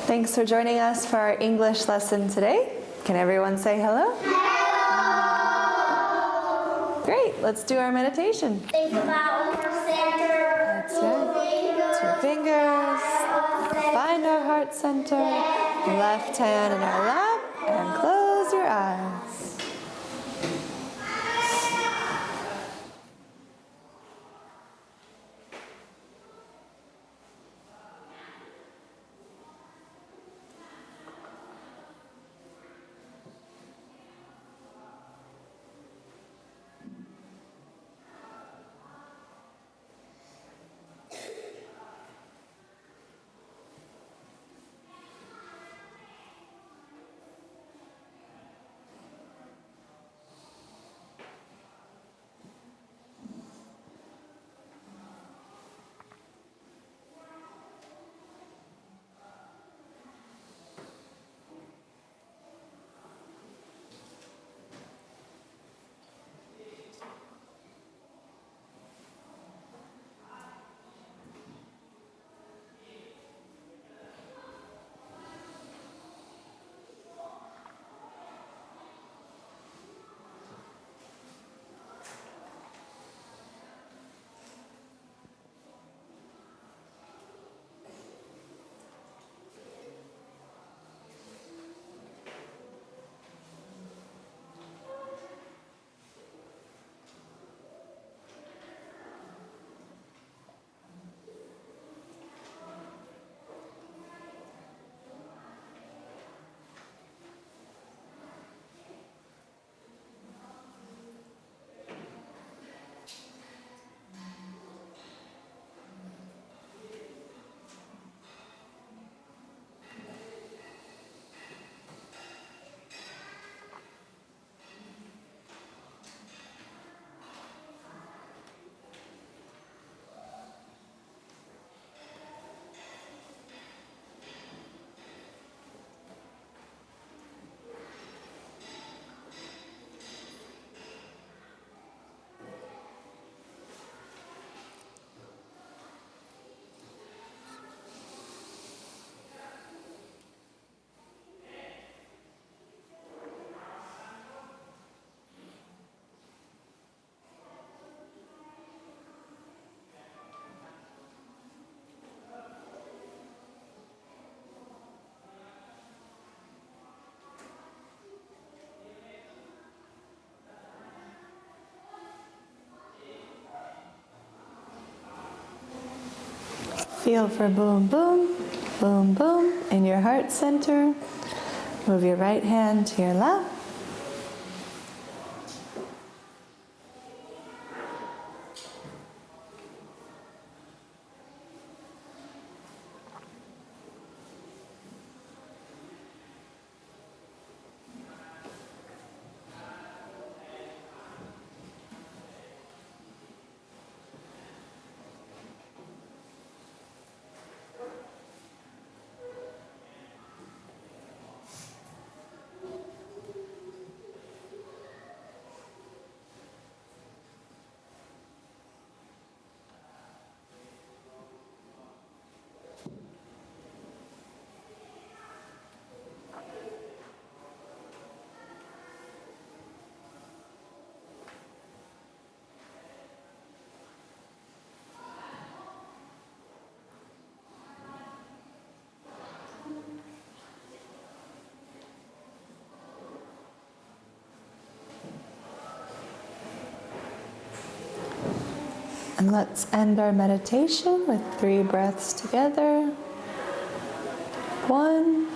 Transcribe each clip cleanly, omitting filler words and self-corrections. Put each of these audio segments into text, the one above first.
Thanks for joining us for our English lesson today. Can everyone say hello? Hello! Great, let's do our meditation. Think about our center. That's right. 2 fingers. Find our heart center. Left hand in our lap. And close your eyes. Feel for boom, boom, boom, boom in your heart center. Move your right hand to your lap. And let's end our meditation with 3 breaths together. 1,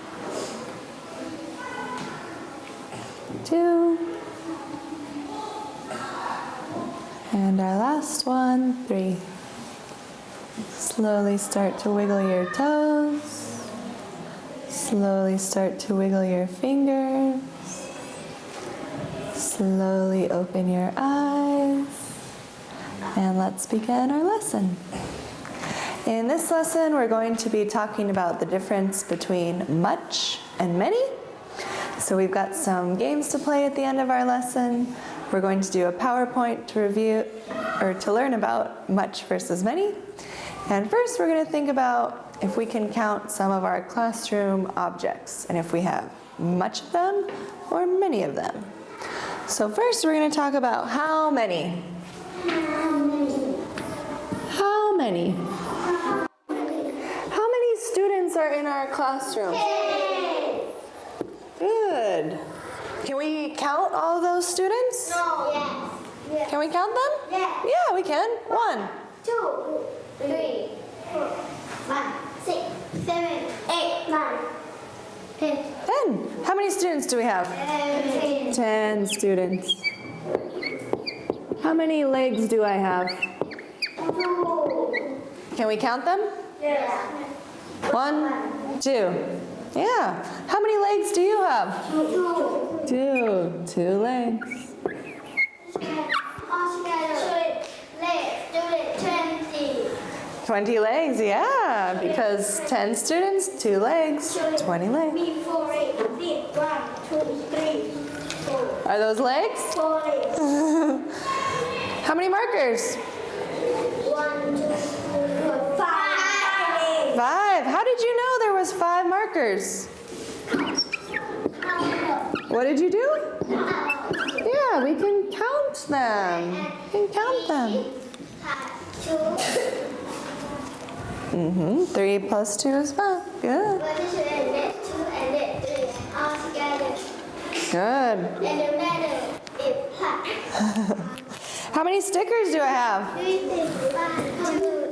2, and our last one, 3. Slowly start to wiggle your toes. Slowly start to wiggle your fingers. Slowly open your eyes. And let's begin our lesson. In this lesson, we're going to be talking about the difference between much and many. So we've got some games to play at the end of our lesson. We're going to do a PowerPoint to review, or to learn about much versus many. And first, we're going to think about if we can count some of our classroom objects and if we have much of them or many of them. So first we're going to talk about how many. How many? How many students are in our classroom? Good. Can we count all of those students? No. Yes. Can we count them? Yes. Yeah, we can. 1, 2, 3, 4, 5, 6, 7, 8, 9, 10. 10. How many students do we have? 10 students. How many legs do I have? 2. Can we count them? Yes. 1, 2. Yeah. How many legs do you have? 2. 2 legs. Altogether, let's do it 20. 20 legs, yeah, because 10 students, 2 legs, 20 legs. Before it, 1, 2, 3, 4. Are those legs? 4 legs. How many markers? 1, 2, 3, 4, 5 legs. 5. How did you know there was 5 markers? What did you do? Yeah, we can count them. We can count them. 3 plus 2 is 5. Good. 1, 2, and 3 all together. Good. And the matter is 5. How many stickers do I have? 3, 2,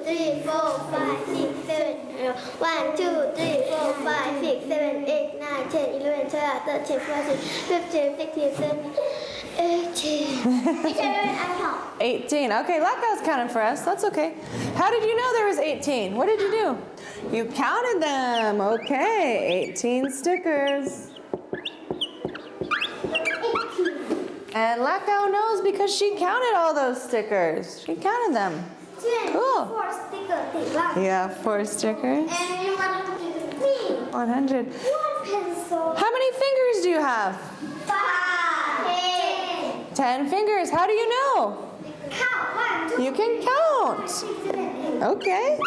3, 4, 5, 6, 7, 1, 2, 3, 4, 5, 6, 7, 8, 9, 10, 11, 12, 13, 14, 15, 16, 17, 18. 18. Okay, Lakau's counting for us. That's okay. How did you know there was 18? What did you do? You counted them. Okay, 18 stickers. And Lakau knows because she counted all those stickers. She counted them. Cool. 4 stickers. Yeah, 4 stickers. And you want to give me 100. 1 pencil. How many fingers do you have? 5, 10. 10 fingers. How do you know? Count 1, 2, You can count. 6, 7, 8. Okay.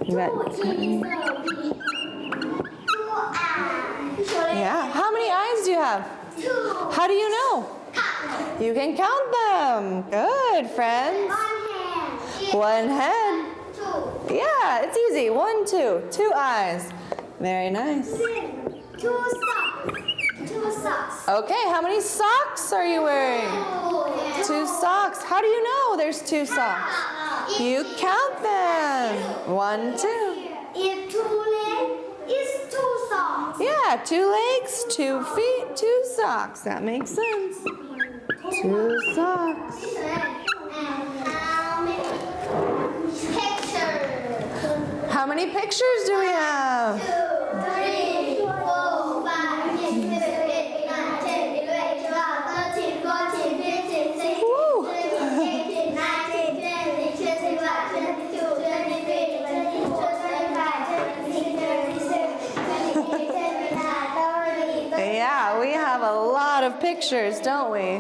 You got 10. Yeah. How many eyes do you have? 2. How do you know? You can count them. Good, friends. 1 head. 2. Yeah, it's easy. 1, 2. 2 eyes. Very nice. 2 socks. 2 socks. Okay, how many socks are you wearing? 2 socks. How do you know there's 2 socks? You count them. 1, 2. If 2 legs, it's 2 socks. Yeah, 2 legs, 2 feet, 2 socks. That makes sense. 2 socks. And how many pictures? How many pictures do we have? 2, 3, 4, 5, 6, 7, 8, 9, 10, 11, 12, 13, 14, 15, 16, Woo. 17, 18, 19, 20, 21, 22, 23, 24, 25, 26, 27, 28, 29, 30. Yeah, we have a lot of pictures, don't we?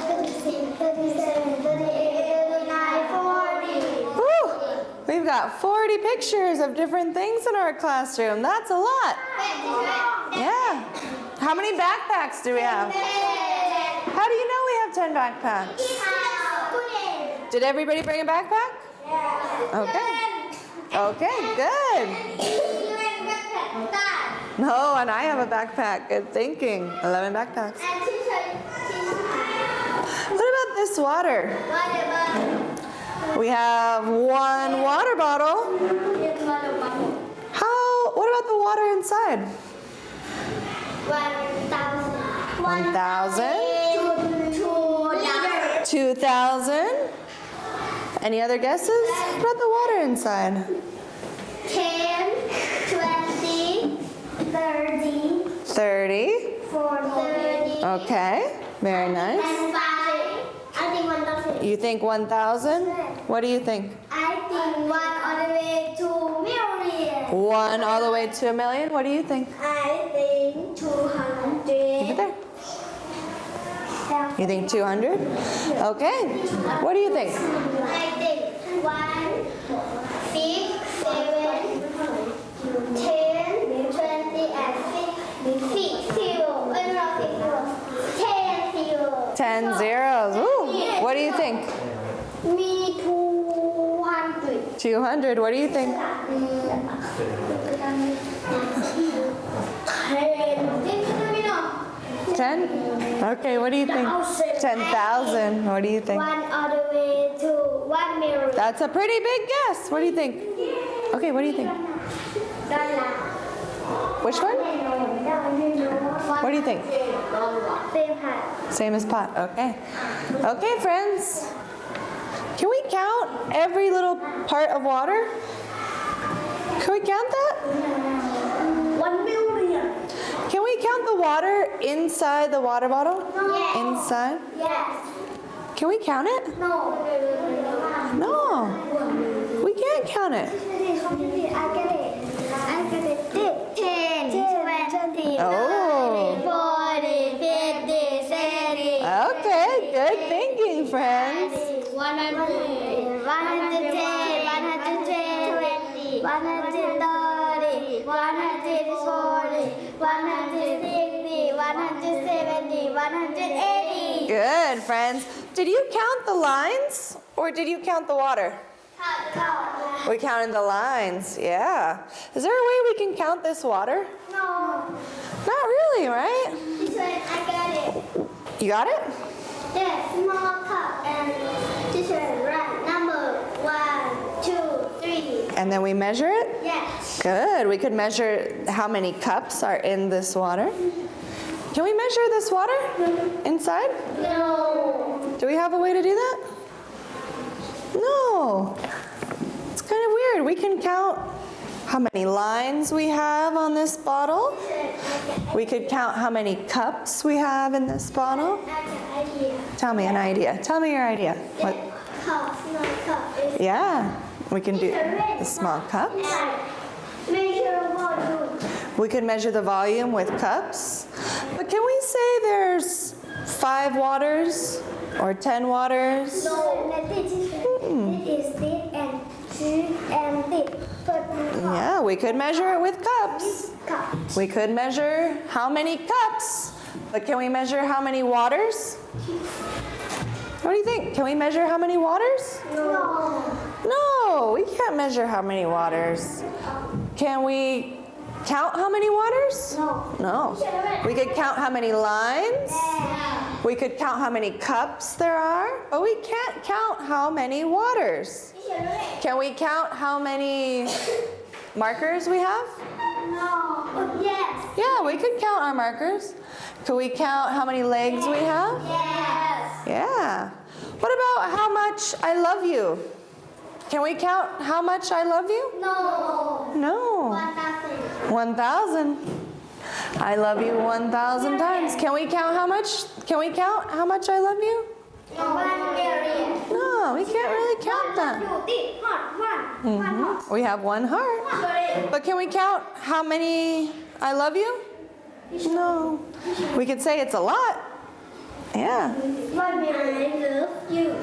37, 38, 39, 40. Woo! We've got 40 pictures of different things in our classroom. That's a lot. Yeah. How many backpacks do we have? How do you know we have 10 backpacks? Did everybody bring a backpack? Okay. Okay, good. No, and I have a backpack. Good thinking. 11 backpacks. What about this water? We have 1 water bottle. What about the water inside? 1,000. 2,000. Any other guesses? What about the water inside? 10, 20, 30, 30. 40. Okay, very nice. And 5. I think 1,000. You think 1,000? What do you think? I think 1 all the way to million. 1 all the way to 1,000,000? What do you think? I think 200. Keep it there. You think 200? Okay. What do you think? I think 1, 6, 7, 10 zeros. Ooh, what do you think? Me 200. 200. What do you think? 10? Okay, what do you think? 10,000. What do you think? 1 all the way to 1 million. That's a pretty big guess. What do you think? Okay, what do you think? Which one? What do you think? Same as pot. Okay. Okay, friends. Can we count every little part of water? Can we count that? 1 million. Can we count the water inside the water bottle? Yes. Inside? Yes. Can we count it? No. No. We can't count it. I get it. 10, 20, Oh. 40, 50, 60. Okay, good thinking, friends. 110, 120, 130, 140, 160, 170, 180. Good, friends. Did you count the lines or did you count the water? We counted the lines, yeah. Is there a way we can count this water? No. Not really, right? This one, I got it. You got it? Yes, small cup and this one, right, number 1, 2, 3. And then we measure it? Yes. Good. We could measure how many cups are in this water. Can we measure this water inside? No. Do we have a way to do that? No. It's kind of weird. We can count how many lines we have on this bottle. We could count how many cups we have in this bottle. I got an idea. Tell me an idea. Tell me your idea. What? Cup, small cup. Is Yeah, we can do the small cups. measure volume. We could measure the volume with cups. But can we say there's 5 waters or 10 waters? No, this is this and this and this. Yeah, we could measure it with cups. Cup. We could measure how many cups, but can we measure how many waters? What do you think? Can we measure how many waters? No. No, we can't measure how many waters. Can we count how many waters? No. No. We could count how many lines. We could count how many cups there are, but we can't count how many waters. Can we count how many markers we have? No. Yes. Yeah, we could count our markers. Could we count how many legs we have? Yes. Yeah. What about how much I love you? Can we count how much I love you? No. No. 1,000. 1,000. I love you 1,000 times. Can we count how much? Can we count how much I love you? 1 million. No, we can't really count that. We have 1 heart. But can we count how many I love you? No. We could say it's a lot. Yeah. 1 million. I love you.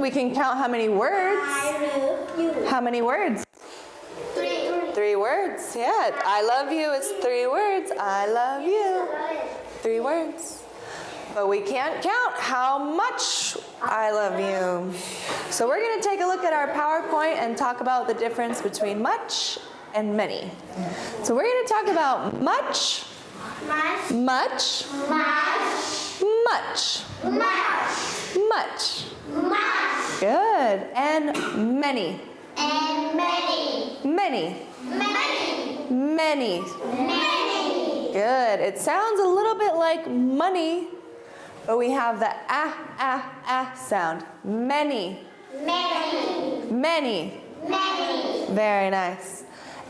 We can count how many words. I love you. How many words? 3. 3 words. Yeah. I love you is 3 words. I love you. 3 words. But we can't count how much I love you. So we're going to take a look at our PowerPoint and talk about the difference between much and many. So we're going to talk about much, Much. much, Much. much, Much. much. Much. Good. And many, And many. many, Many. many. Many. Good. It sounds a little bit like money, but we have the sound. Many, Many. many. Many. Very nice.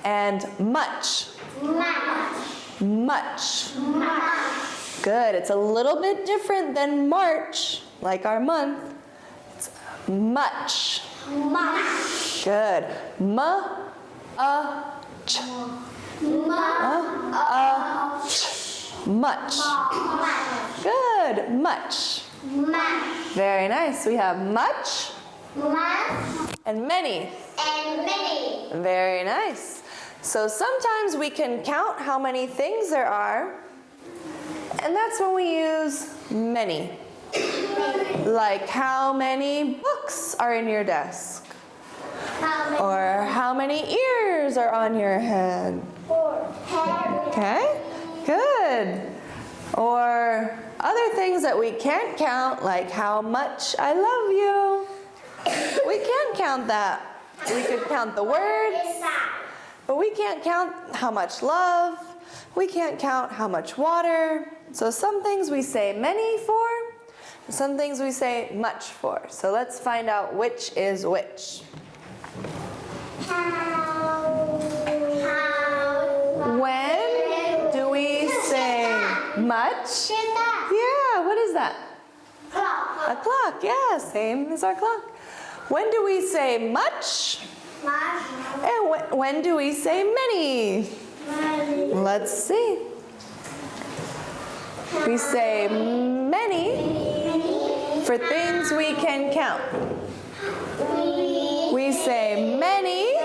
And much, Much. much. Much. Good. It's a little bit different than March, like our month. It's much. Much. Good. Ch. Much. Ch. Much. Much. Good. Much. Much. Very nice. We have much Much. and many. And many. Very nice. So sometimes we can count how many things there are, and that's when we use many. Like how many books are in your desk? Or how many ears are on your head? Okay, good. Or other things that we can't count, like how much I love you. We can't count that. We could count the words, but we can't count how much love. We can't count how much water. So some things we say many for, some things we say much for. So let's find out which is which. When do we say much? Yeah, what is that? A clock, yeah, same as our clock. When do we say much? And when do we say many? Let's see. We say many for things we can count. We say many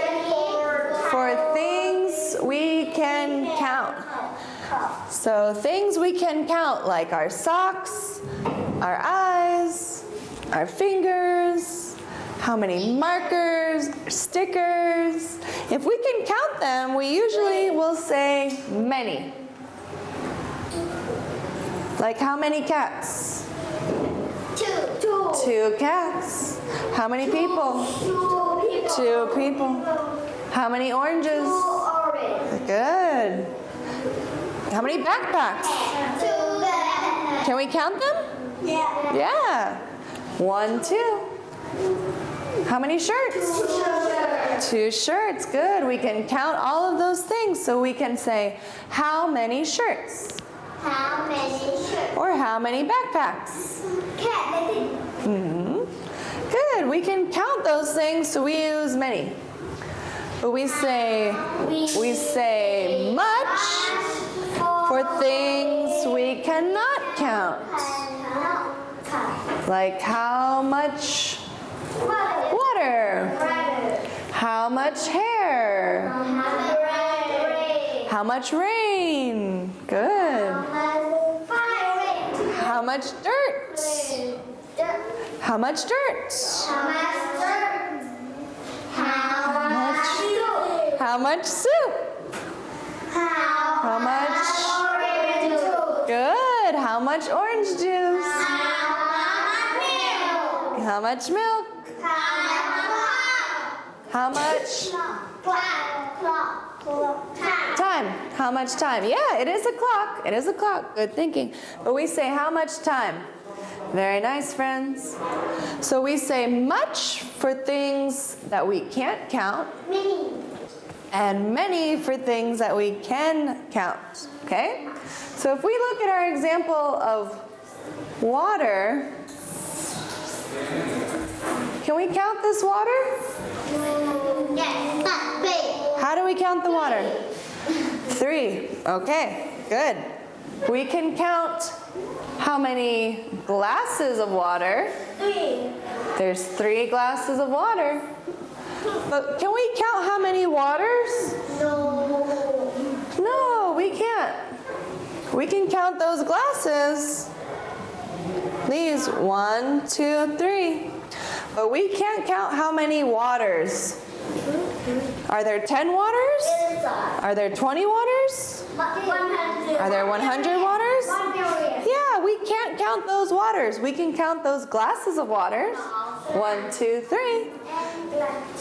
for things we can count. So things we can count like our socks, our eyes, our fingers, how many markers, stickers. If we can count them, we usually will say many. Like how many cats? Two cats. How many people? Two people. How many oranges? Good. How many backpacks? Can we count them? Yeah. 1, 2. How many shirts? 2 shirts. Good. We can count all of those things. So we can say, how many shirts? How many shirts? Or how many backpacks? Good. We can count those things, so we use many. But we say much for things we cannot count. Like how much water? How much hair? How much rain? Good. How much dirt? How much dirt? How much soup? How much? Good. How much orange juice? How much milk? How much? Time. How much time? Yeah, it is a clock. It is a clock. Good thinking. But we say how much time? Very nice, friends. So we say much for things that we can't count. And many for things that we can count. Okay? So if we look at our example of water, can we count this water? How do we count the water? 3. Okay, good. We can count how many glasses of water. There's 3 glasses of water. But can we count how many waters? No, we can't. We can count those glasses. These 1, 2, 3. But we can't count how many waters. Are there 10 waters? Are there 20 waters? Are there 100 waters? Yeah, we can't count those waters. We can count those glasses of waters. 1, 2, 3.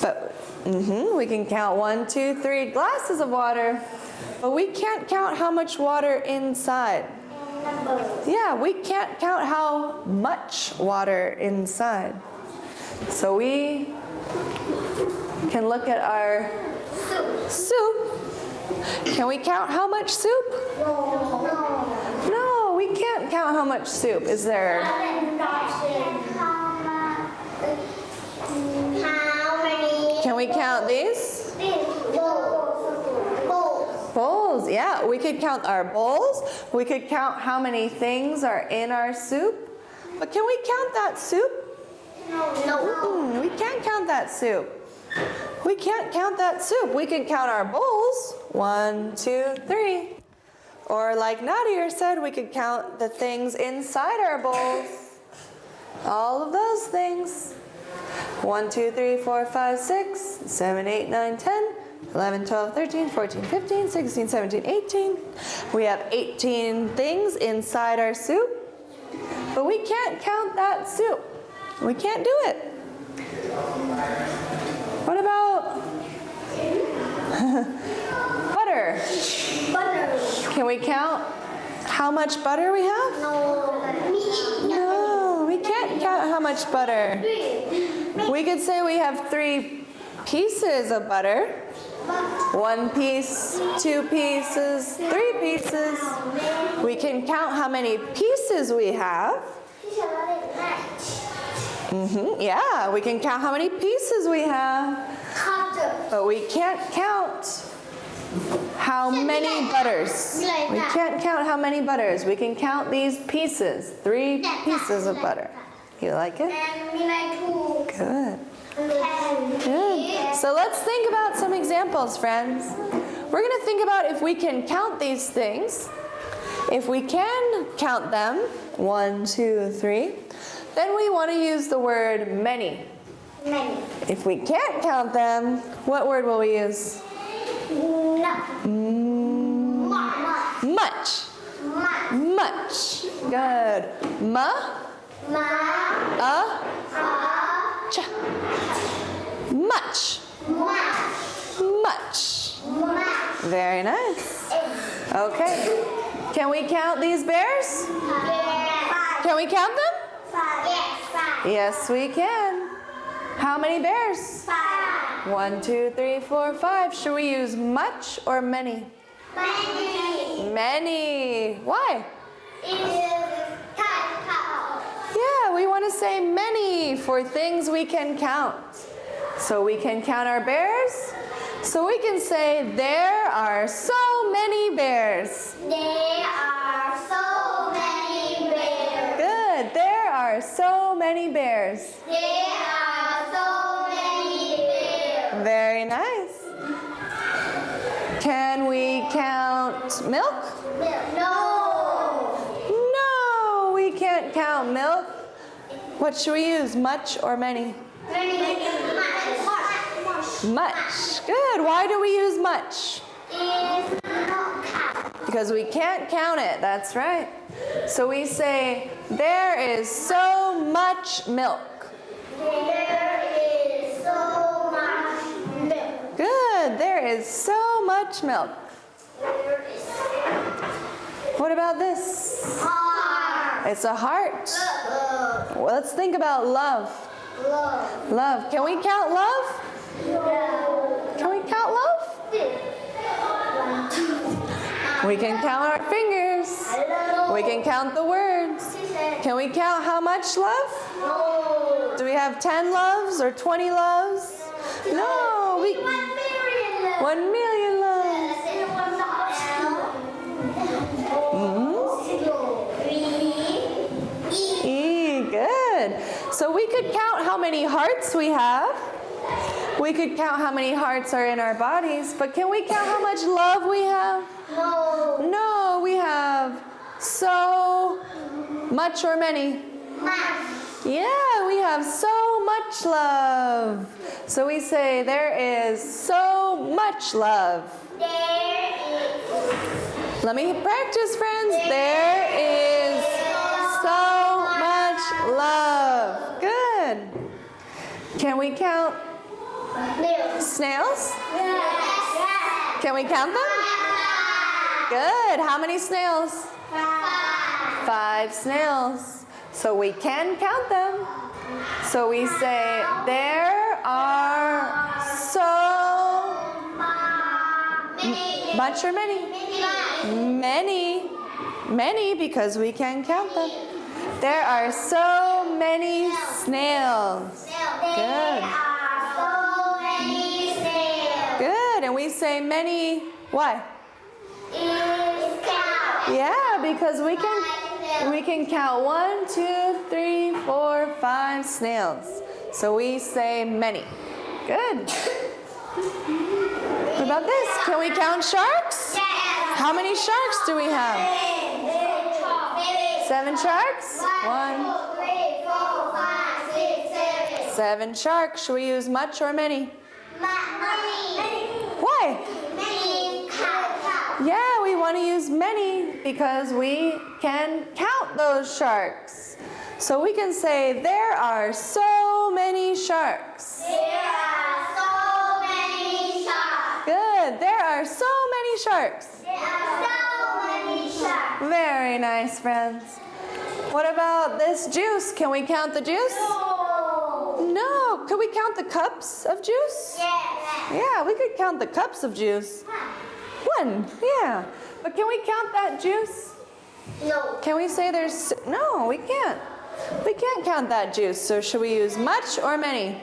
But we can count 1, 2, 3 glasses of water. But we can't count how much water inside. Yeah, we can't count how much water inside. So we can look at our soup. Can we count how much soup? No, we can't count how much soup. Is there? Can we count these? Bowls, yeah. We could count our bowls. We could count how many things are in our soup. But can we count that soup? No. We can't count that soup. We we can't count that soup. We can count our bowls. 1, 2, 3. Or like Nadia said, we could count the things inside our bowls. All of those things. 1, 2, 3, 4, 5, 6, 7, 8, 9, 10, 11, 12, 13, 14, 15, 16, 17, 18. We have 18 things inside our soup. But we can't count that soup. We can't do it. What about butter? Butter. Can we count how much butter we have? No, we can't count how much butter. We could say we have 3 pieces of butter. 1 piece, 2 pieces, 3 pieces. We can count how many pieces we have. Yeah, we can count how many pieces we have. But we can't count how many butters. We can't count how many butters. We can count these pieces. 3 pieces of butter. You like it? Good. Good. So let's think about some examples, friends. We're going to think about if we can count these things. If we can count them, 1, 2, 3, then we want to use the word many. Many. If we can't count them, what word will we use? Much. Much. Good. Ch. Much. Much. Very nice. Okay. Can we count these bears? Can we count them? Yes, we can. How many bears? 1, 2, 3, 4, 5. Should we use much or many? Many. Why? Yeah, we want to say many for things we can count. So we can count our bears. So we can say there are so many bears. There are so many bears. Good. There are so many bears. There are so many bears. Very nice. Can we count milk? No. No, we can't count milk. What should we use, much or many? Much. Good. Why do we use much? Because we can't count it. That's right. So we say, there is so much milk. There is so much milk. Good. There is so much milk. What about this? Heart. It's a heart. Well, let's think about love. Love. Love. Can we count love? No. Can we count love? We can count our fingers. We can count the words. Can we count how much love? No. Do we have 10 loves or 20 loves? No. 1 million loves. Good. So we could count how many hearts we have. We could count how many hearts are in our bodies, but can we count how much love we have? No. No, we have so much or many? Yeah, we have so much love. So we say there is so much love. There is. Let me practice, friends. There is so much love. Good. Can we count snails? Yes. Can we count them? Good. How many snails? 5 snails. So we can count them. So we say there are so much or many? Many. Many because we can count them. There are so many snails. Good. Good. And we say many, why? Yeah, because we can count 1, 2, 3, 4, 5 snails. So we say many. Good. What about this? Can we count sharks? How many sharks do we have? 7 sharks? 1, 7 sharks. Should we use much or many? Why? Yeah, we want to use many because we can count those sharks. So we can say there are so many sharks. Good. There are so many sharks. Very nice, friends. What about this juice? Can we count the juice? No. Could we count the cups of juice? Yeah, we could count the cups of juice. 1, yeah. But can we count that juice? No. Can we say there's... No, we can't. We can't count that juice. So should we use much or many?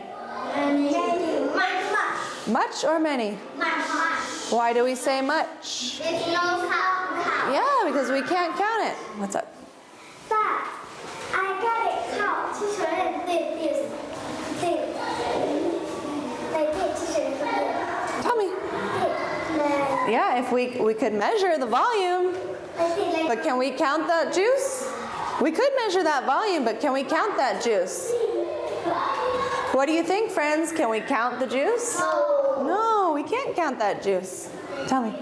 Much or many? Why do we say much? Yeah, because we can't count it. What's up? Tell me. Yeah, if we could measure the volume, but can we count that juice? We could measure that volume, but can we count that juice? What do you think, friends? Can we count the juice? No, we can't count that juice. Tell me.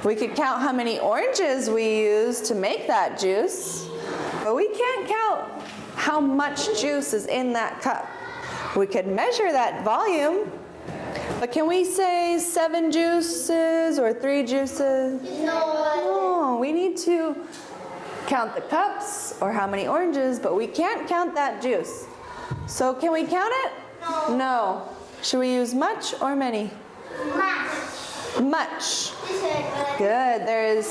We could count how many oranges we use to make that juice, but we can't count how much juice is in that cup. We could measure that volume, but can we say 7 juices or 3 juices? No, we need to count the cups or how many oranges, but we can't count that juice. So can we count it? No. Should we use much or many? Much. Good. There is,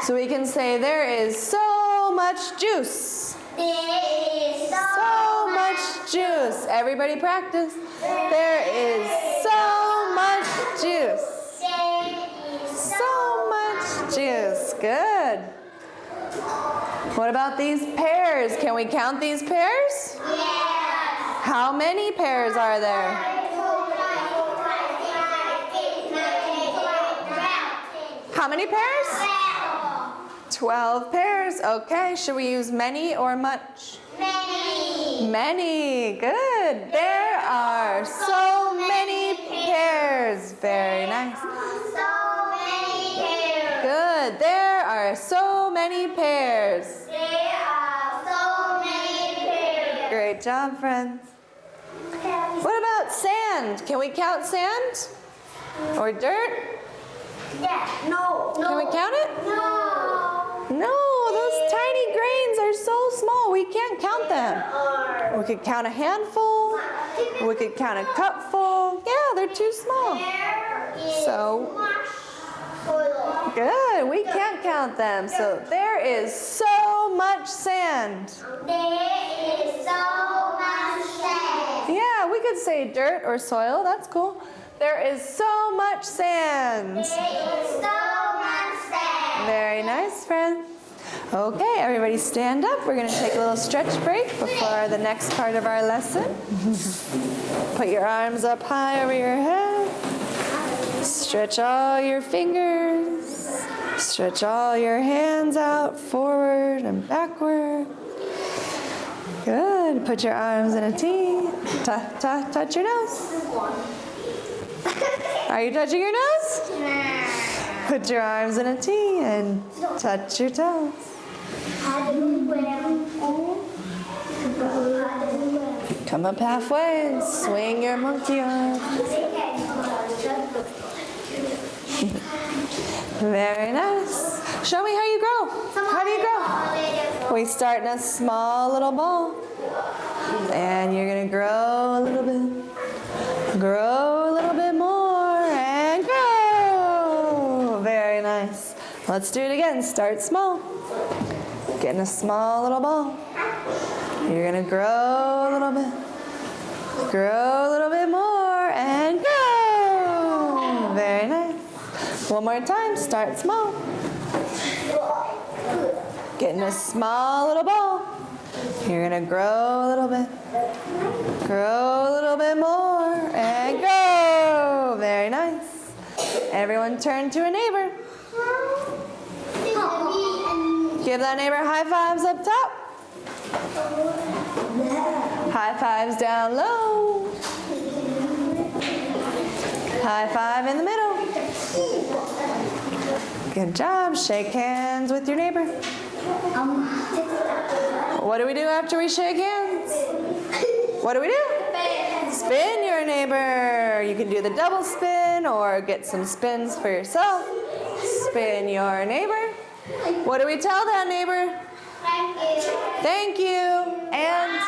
So we can say there is so much juice. So much juice. Everybody practice. There is so much juice. So much juice. Good. What about these pears? Can we count these pears? How many pears are there? How many pears? 12 pears. Okay, should we use many or much? Many. Good. There are so many pears. Very nice. Good. There are so many pears. Great job, friends. What about sand? Can we count sand? Or dirt? No. Can we count it? No, those tiny grains are so small, we can't count them. We could count a handful, we could count a cupful. Yeah, they're too small. So, good, we can't count them. So there is so much sand. Yeah, we could say dirt or soil, that's cool. There is so much sand. Very nice, friends. Okay, everybody stand up. We're going to take a little stretch break before the next part of our lesson. Put your arms up high over your head. Stretch all your fingers. Stretch all your hands out forward and backward. Good. Put your arms in a T. Touch your nose. Are you touching your nose? Put your arms in a T and touch your toes. Come up halfway and swing your monkey arm. Very nice. Show me how you grow. How do you grow? We start in a small little ball. And you're going to grow a little bit. Grow a little bit more and grow. Very nice. Let's do it again. Start small. Get in a small little ball. You're going to grow a little bit. Grow a little bit more and grow. Very nice. One more time. Start small. Get in a small little ball. You're gonna grow a little bit. Grow a little bit more. And grow. Very nice. Everyone turn to a neighbor. Give that neighbor high fives up top. High fives down low. High five in the middle. Good job. Shake hands with your neighbor. What do we do after we shake hands? What do we do? Spin your neighbor. You can do the double spin or get some spins for yourself. Spin your neighbor. What do we tell that neighbor? Thank you. And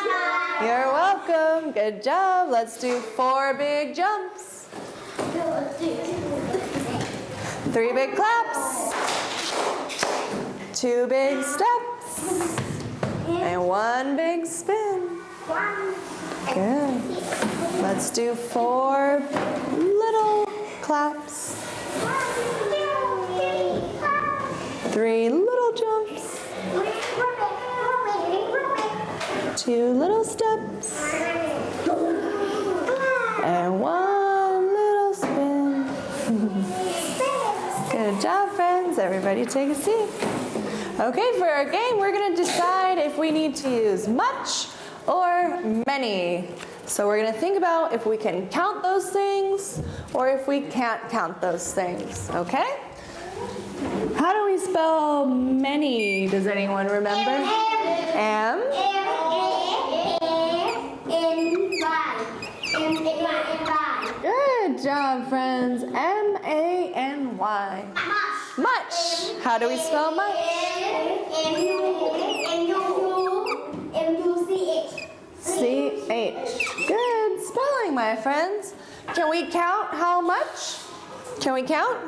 you're welcome. Good job. Let's do 4 big jumps. 3 big claps. 2 big steps. And 1 big spin. Good. Let's do 4 little claps. 3 little jumps. 2 little steps. And 1 little spin. Good job, friends. Everybody take a seat. Okay, for our game, we're going to decide if we need to use much or many. So we're going to think about if we can count those things or if we can't count those things, okay? How do we spell many? Does anyone remember? M. Good job, friends. M-A-N-Y. Much. How do we spell much? C-H. Good spelling, my friends. Can we count how much? Can we count?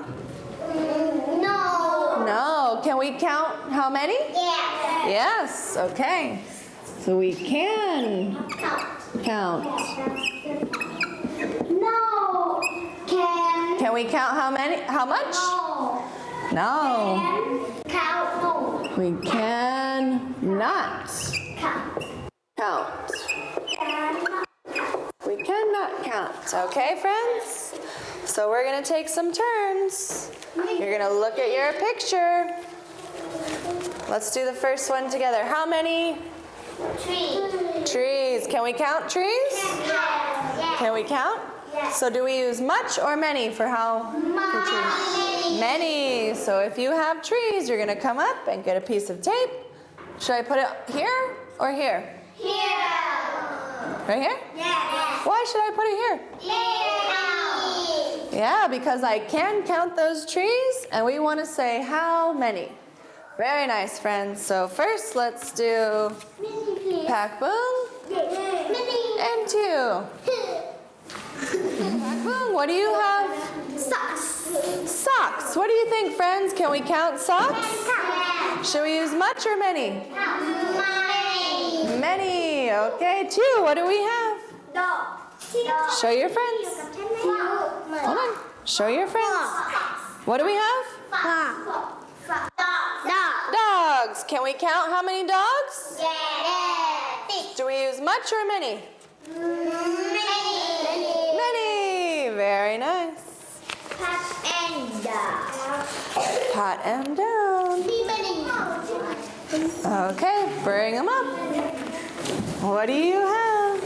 No. No. Can we count how many? Yes. Yes. Okay. So we can count. No. Can we count how many? How much? No. No. Count. No. We cannot Count. count. We cannot count. Okay, friends? So we're going to take some turns. You're going to look at your picture. Let's do the first one together. How many? Trees. Can we count trees? Yes. Can we count? Yes. So do we use much or many for for trees? Many. So if you have trees, you're going to come up and get a piece of tape. Should I put it here or here? Here. Right here? Yes. Why should I put it here? Here. Yeah, because I can count those trees, and we want to say how many. Very nice, friends. So first, let's do pack boom and 2. Pack boom, what do you have? Socks. Socks. What do you think, friends? Can we count socks? Should we use much or many? Many. Okay, 2. What do we have? Show your friends. Hold on. Show your friends. What do we have? Dogs. Can we count how many dogs? Do we use much or many? Many. Very nice. Pat and down. Okay, bring them up. What do you have?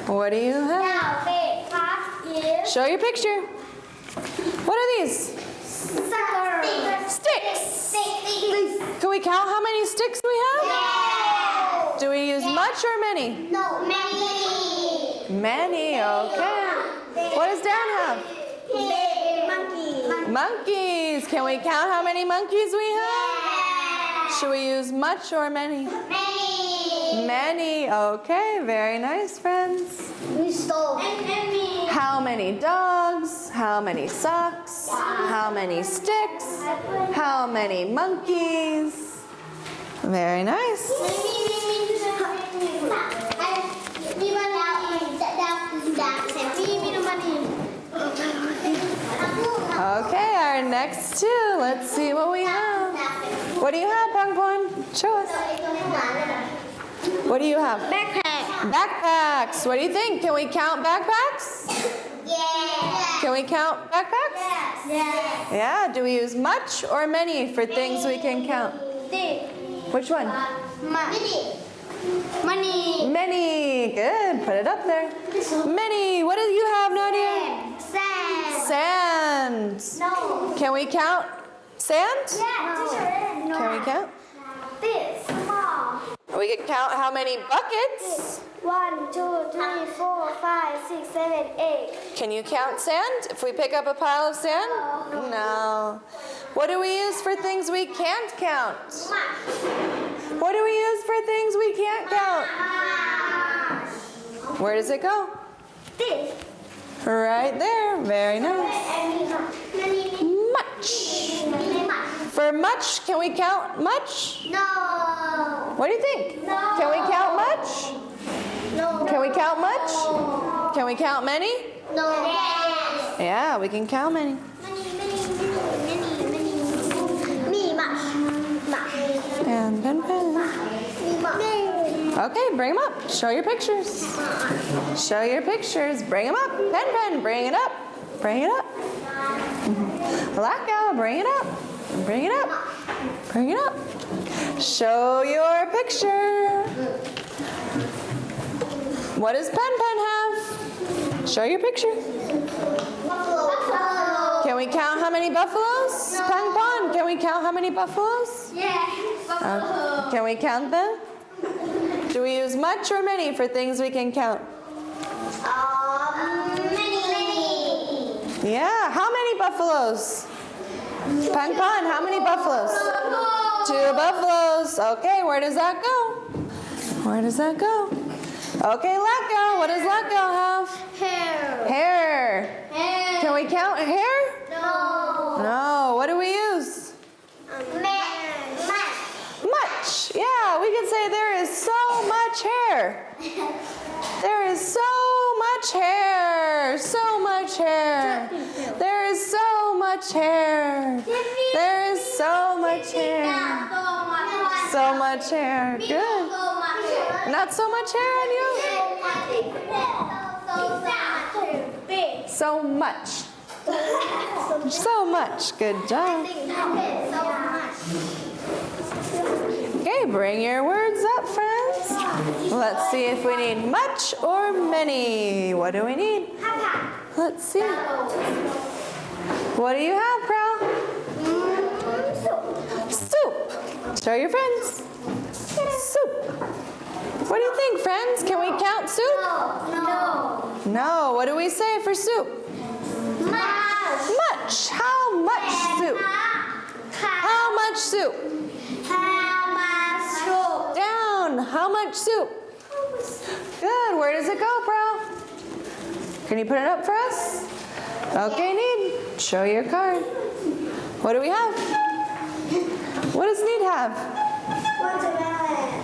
What do you have? Show your picture. What are these? Sticks. Can we count how many sticks we have? Do we use much or many? No, many. Many, okay. What does Dan have? Monkey. Monkeys. Can we count how many monkeys we have? Should we use much or many? Many. Okay, very nice, friends. How many dogs? How many socks? How many sticks? How many monkeys? Very nice. Okay, our next 2. Let's see what we have. What do you have, Pangpon? Show us. What do you have? Backpack. Backpacks. What do you think? Can we count backpacks? Yeah. Can we count backpacks? Yes. Yeah. Do we use much or many for things we can count? Which one? Money. Many. Good. Put it up there. Many. What do you have, Nadia? Sand. Sand. No. Can we count sand? Yeah. No. Can we count? This small. We can count how many buckets. 1, 2, 3, 4, 5, 6, 7, 8. Can you count sand if we pick up a pile of sand? No. What do we use for things we can't count? What do we use for things we can't count? Where does it go? This. Right there. Very nice. Much. For much, can we count much? No. What do you think? No. Can we count much? No. Can we count much? Can we count many? No. Yes. Yeah, we can count many. Me much. And pen. Okay, bring them up. Show your pictures. Show your pictures. Bring them up. Pen, bring it up. Bring it up. Blackout, bring it up. Bring it up. Bring it up. Show your picture. What does Pen have? Show your picture. Can we count how many buffaloes? Pang, can we count how many buffaloes? Yes. Can we count them? Do we use much or many for things we can count? Many. Yeah, how many buffaloes? Pang, how many buffaloes? 2 buffaloes. Okay, where does that go? Where does that go? Okay, Lacko, what does Lacko have? Hair. Hair. Can we count hair? No. No, what do we use? Much. Yeah, we can say there is so much hair. There is so much hair. So much hair. There is so much hair. There is so much hair. So much hair. Good. Not so much hair on you? So much. So much. Good job. Okay, bring your words up, friends. Let's see if we need much or many. What do we need? Let's see. What do you have, Prowl? Soup. Show your friends. Soup. What do you think, friends? Can we count soup? No. No. What do we say for soup? Much. How much soup? How much soup? Down. How much soup? Good. Where does it go, Prowl? Can you put it up for us? Okay, Need. Show your card. What do we have? What does Need have?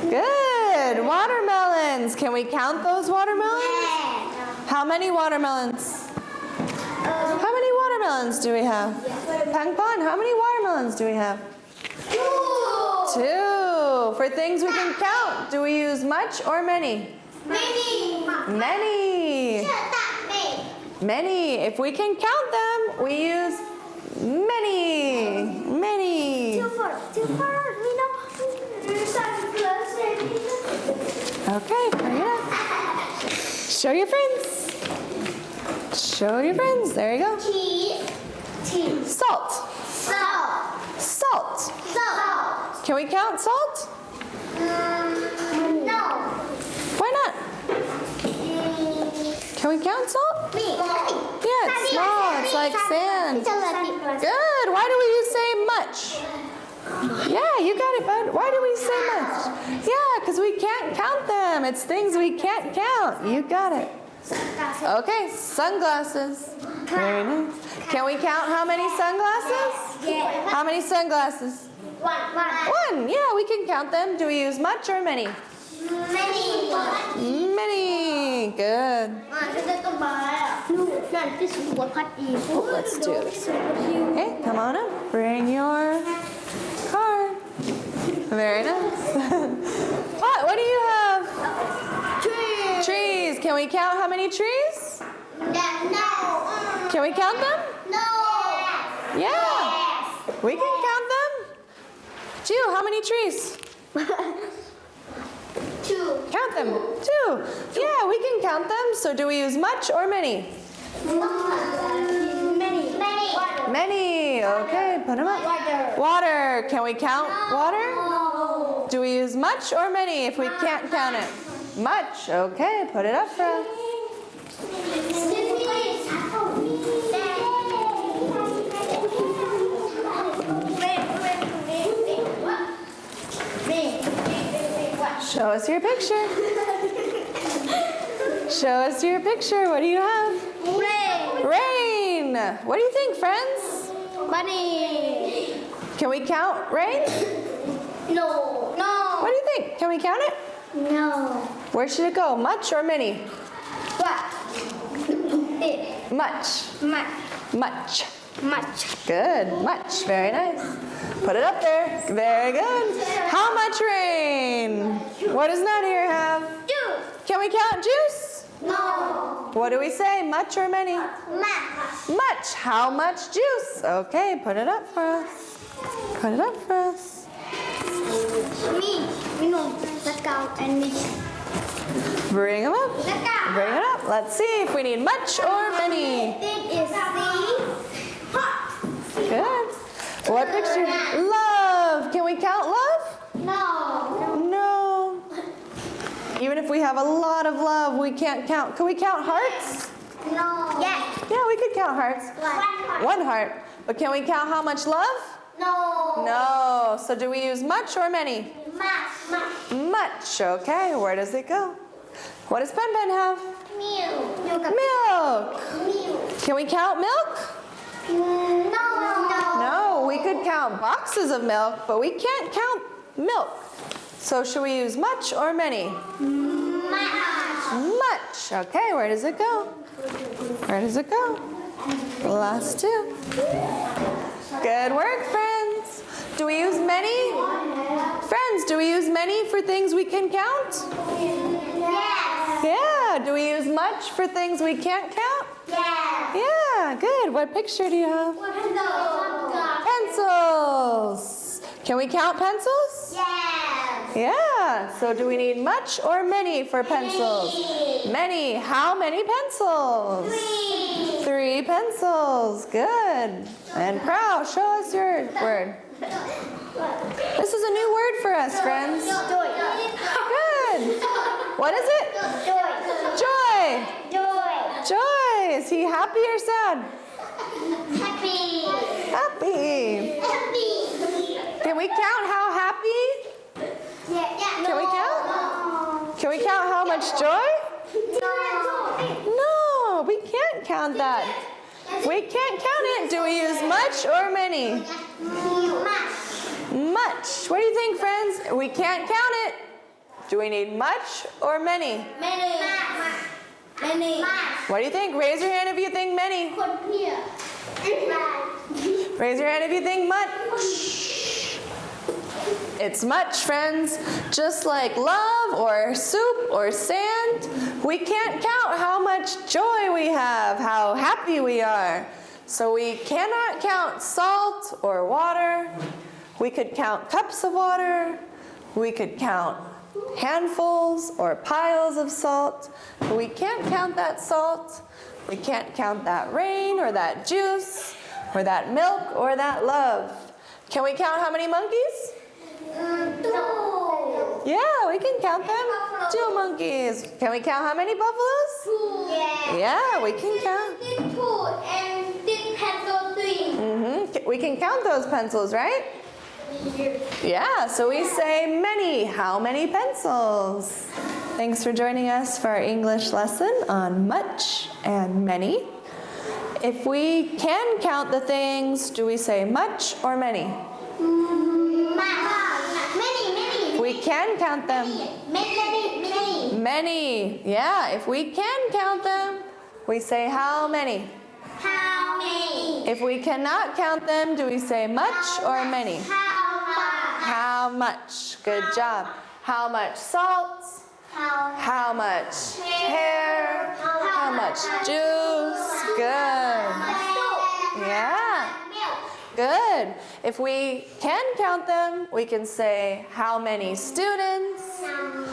Good. Watermelons. Can we count those watermelons? How many watermelons? How many watermelons do we have? Pang, how many watermelons do we have? 2. For things we can count, do we use much or many? Many. Many. If we can count them, we use many. Many. Okay, bring it up. Show your friends. Show your friends. There you go. Salt. Salt. Can we count salt? No. Why not? Can we count salt? Yeah, it's small. It's like sand. Good. Why do we say much? Yeah, you got it, bud. Why do we say much? Yeah, because we can't count them. It's things we can't count. You got it. Okay, sunglasses. Very nice. Can we count how many sunglasses? How many sunglasses? 1. Yeah, we can count them. Do we use much or many? Many. Good. Let's do this. Okay, come on up. Bring your card. Very nice. What do you have? Trees. Trees. Can we count how many trees? No. Can we count them? No. Yeah. We can count them. Two. How many trees? 2. Count them. 2. Yeah, we can count them. So do we use much or many? Many. Many. Okay, put them up. Water. Can we count water? No. Do we use much or many if we can't count it? Much. Okay, put it up for us. Show us your picture. Show us your picture. What do you have? Rain. What do you think, friends? Money. Can we count rain? No. What do you think? Can we count it? No. Where should it go? Much or many? What? Much. Much. Much. Good. Much. Very nice. Put it up there. Very good. How much rain? What does Nadir have? Juice. Can we count juice? No. What do we say? Much or many? Much. Much. How much juice? Okay, put it up for us. Put it up for us. Me. No. Let's go and me. Bring them up. Let's go. Bring it up. Let's see if we need much or many. This is the hot. Good. What picture? Love. Can we count love? No. No. Even if we have a lot of love, we can't count. Can we count hearts? No. Yes. Yeah, we could count hearts. One. 1 heart. But can we count how much love? No. No. So do we use much or many? Much. Much. Okay. Where does it go? What does Pen Pen have? Milk. Milk. Can we count milk? No. No. We could count boxes of milk, but we can't count milk. So should we use much or many? Much. Okay, where does it go? Where does it go? Last 2. Good work, friends. Do we use many? Friends, do we use many for things we can count? Yes. Yeah. Do we use much for things we can't count? Yes. Yeah, good. What picture do you have? Pencils. Can we count pencils? Yes. Yeah. So do we need much or many for pencils? Many. How many pencils? 3 pencils. Good. And proud. Show us your word. This is a new word for us, friends. Good. What is it? Joy. Joy. Is he happy or sad? Happy. Happy. Can we count how happy? Can we count? Can we count how much joy? No, we can't count that. We can't count it. Do we use much or many? Much. What do you think, friends? We can't count it. Do we need much or many? Many. What do you think? Raise your hand if you think many. Raise your hand if you think much. It's much, friends. Just like love or soup or sand, we can't count how much joy we have, how happy we are. So we cannot count salt or water. We could count cups of water. We could count handfuls or piles of salt. But we can't count that salt. We can't count that rain or that juice or that milk or that love. Can we count how many monkeys? 2. Yeah, we can count them. 2 monkeys. Can we count how many buffaloes? 2. Yes. Yeah, we can count. This 2 and this pencil 3. We can count those pencils, right? Yeah, so we say many. How many pencils? Thanks for joining us for our English lesson on much and many. If we can count the things, do we say much or many? Many. We can count them. Many. Many. Yeah, if we can count them, we say how many? How many? If we cannot count them, do we say much or many? How much? How much? Good job. How much salt? How much hair? How much juice? Good. Yeah. Good. If we can count them, we can say how many students,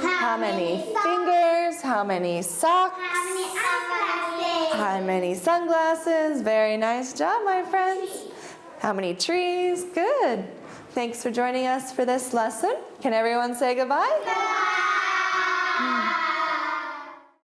how many fingers, how many socks, how many sunglasses. Very nice job, my friends. How many trees? Good. Thanks for joining us for this lesson. Can everyone say goodbye?